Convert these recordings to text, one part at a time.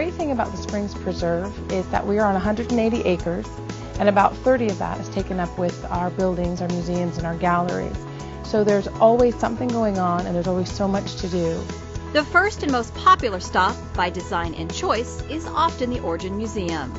great thing about the Springs Preserve is that we are on 180 acres, and about 30 of that is taken up with our buildings, our museums, and our galleries. So there's always something going on, and there's always so much to do. The first and most popular stop, by design and choice, is often the Origin Museum.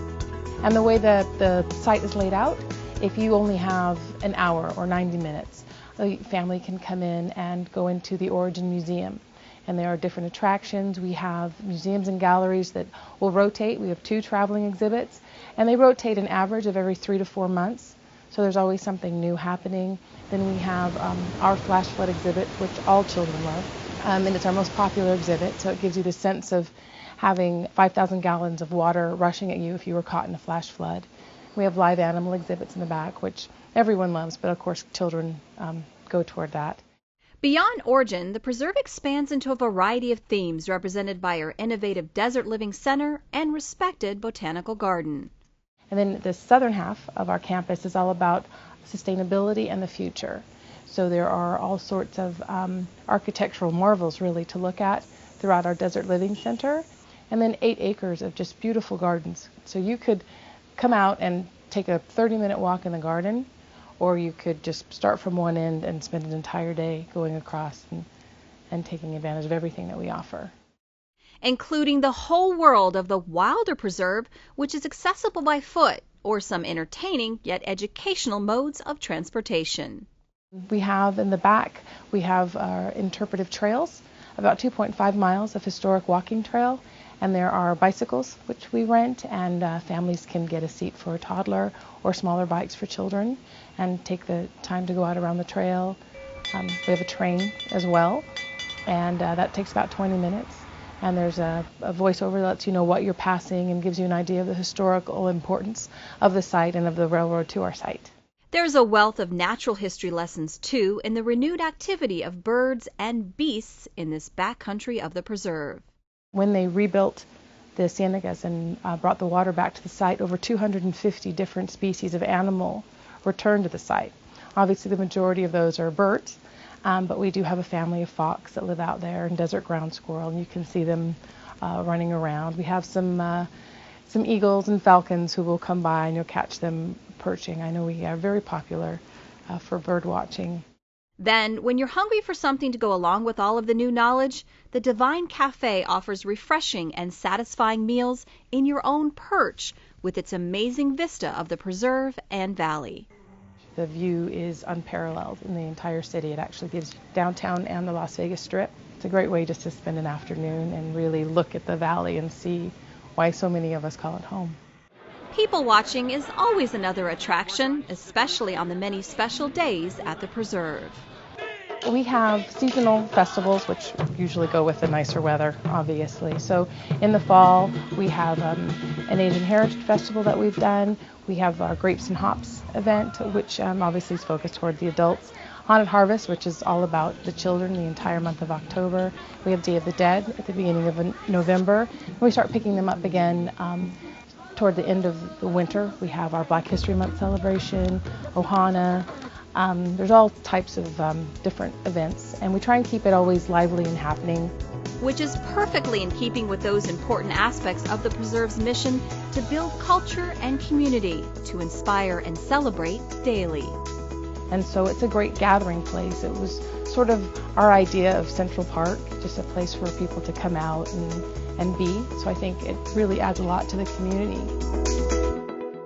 And the way that the site is laid out, if you only have an hour or 90 minutes, the family can come in and go into the Origin Museum. And there are different attractions. We have museums and galleries that will rotate. We have 2 traveling exhibits, and they rotate an average of every 3 to 4 months. So there's always something new happening. Then we have our flash flood exhibit, which all children love. And it's our most popular exhibit, so it gives you the sense of having 5,000 gallons of water rushing at you if you were caught in a flash flood. We have live animal exhibits in the back, which everyone loves, but of course children go toward that. Beyond Origin, the preserve expands into a variety of themes represented by our innovative Desert Living Center and respected botanical garden. And then the southern half of our campus is all about sustainability and the future. So there are all sorts of architectural marvels really to look at throughout our Desert Living Center, and then 8 acres of just beautiful gardens. So you could come out and take a 30-minute walk in the garden, or you could just start from one end and spend an entire day going across and taking advantage of everything that we offer. Including the whole world of the Wilder Preserve, which is accessible by foot or some entertaining yet educational modes of transportation. We have in the back, we have our interpretive trails, about 2.5 miles of historic walking trail, and there are bicycles which we rent, and families can get a seat for a toddler or smaller bikes for children and take the time to go out around the trail. We have a train as well, and that takes about 20 minutes. And there's a voiceover that lets you know what you're passing and gives you an idea of the historical importance of the site and of the railroad to our site. There's a wealth of natural history lessons, too, in the renewed activity of birds and beasts in this backcountry of the preserve. When they rebuilt the Cienegas and brought the water back to the site, over 250 different species of animal returned to the site. Obviously, the majority of those are birds, but we do have a family of fox that live out there, and desert ground squirrel, and you can see them running around. We have some eagles and falcons who will come by, and you'll catch them perching. I know we are very popular for bird watching. Then, when you're hungry for something to go along with all of the new knowledge, the Divine Cafe offers refreshing and satisfying meals in your own perch with its amazing vista of the preserve and valley. The view is unparalleled in the entire city. It actually gives downtown and the Las Vegas Strip. It's a great way just to spend an afternoon and really look at the valley and see why so many of us call it home. People watching is always another attraction, especially on the many special days at the preserve. We have seasonal festivals, which usually go with the nicer weather, obviously. So in the fall, we have an Asian Heritage Festival that we've done. We have our Grapes and Hops event, which obviously is focused toward the adults. Haunted Harvest, which is all about the children the entire month of October. We have Day of the Dead at the beginning of November. And we start picking them up again toward the end of the winter. We have our Black History Month celebration, Ohana. There's all types of different events, and we try and keep it always lively and happening. Which is perfectly in keeping with those important aspects of the preserve's mission to build culture and community, to inspire and celebrate daily. And so it's a great gathering place. It was sort of our idea of Central Park, just a place for people to come out and be. So I think it really adds a lot to the community.